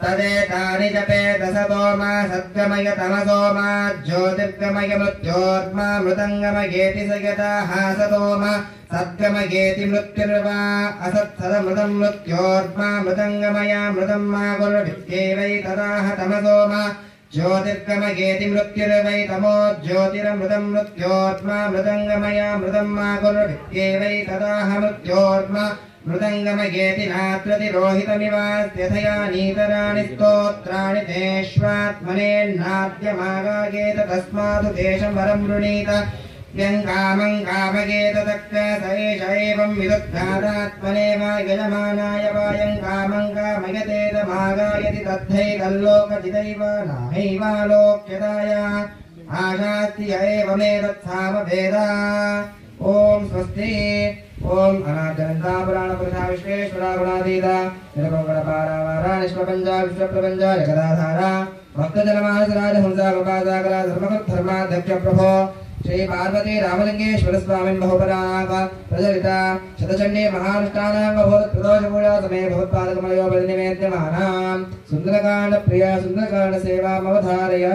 तदेतानि जपे दशतोमा सद्गमय तमसोमा ज्योतिर्गमय मृत्योर्मा मृदङ्गमयेति सयता हासतोमा सद्गमयेति मृत्युर्वा असत्सदमृतं मृत्योर्मा मृदङ्गमया मृतं मा गुरुविद्येवै तदाह तमसोमा ज्योतिर्गमयेति मृत्युर्वै तमो ज्योतिरमृतं मृत्योर्मा मृदङ्गमया मृतं मा गुरुविद्येवै तदाह मृत्योर्मा मृदङ्गमयेति नात्रतिरोहितमिवास्यथया नीतराणि स्तोत्राणि तेष्वात्मनेन्नाद्यमागायेत तस्मादु तेषं वरं वृणीत यं कामं कामयेत तत्र स एष एवं विदुद्घातात्मने वा यजमानाय वा यं कामं कामयतेतमागायति तद्धैतल्लोकजिदैव नाहैवालोक्यताय आशास्ति य एवमेतत्सामवेद ओम स्वस्ति ओम अनादनता पुराण पुरुषा विश्वेश्वरा गुणातीता निरपंगड़ पारावारा निष्प्रपंचा विश्वप्रपंचा जगदाधारा भक्तजनमानस राजहंसा कृपासागरा धर्मकृत धर्माध्यक्ष प्रभो श्री पार्वती रामलिंगेश्वर स्वामिन् बहुपराग प्रचलिता शतचण्डी महानुष्ठानांग भूत प्रदोष पूजा समय भवत्पादकमलयो बलिनिवेद्यमानां सुंदरकांड प्रिया सुंदरकांड सेवा अवधारय।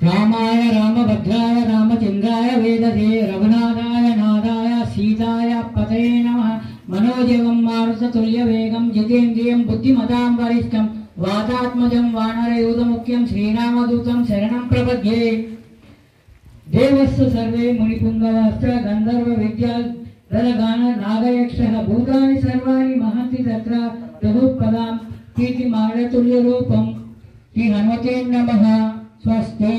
रामाय रामभद्राय रामचंद्राय वेदसे रघुनाथाय नाथाय सीताय पतये नमः। मनोजवं मारुततुल्यवेगं जितेन्द्रियं बुद्धिमतां वरिष्ठं वातात्मजं वानरयूथमुख्यं श्रीरामदूतं शरणं प्रपद्ये। देवस्य सर्वे मुनिपुंगवाश्च गंधर्व विद्याधरगान नागयक्षः भूतानि सर्वाणि महन्ति तत्र प्रभुपदां कीर्तिमालतुल्यरूपं श्री हनुमते नमः। स्वस्ति।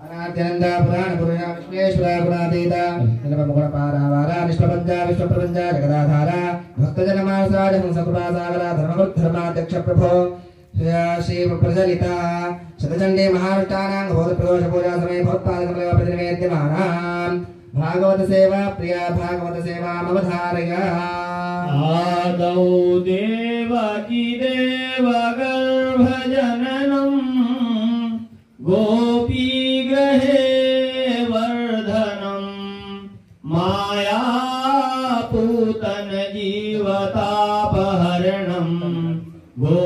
अनाद्यनंद पुराण पुरुषा विश्वेश्वरा गुणातीता निलपमुगुणपारावारा निष्प्रपंचा विश्वप्रपंचा जगदाधारा भक्तजनमानसाज हंसकृपासागरा धर्मकृद्धर्माध्यक्ष प्रभो श्री प्रचलिता शतचण्डी महानुष्ठानां भूतप्रदोष पूजा समय भवत्पादकमलयो प्रतिनिवेद्यमानां भागवत सेवा प्रिया भागवत सेवा अवधारय। आदौ देवकी देवगर्भजननं गोपीगृहे वर्धनं मायापूतन जीवतापहरणं गो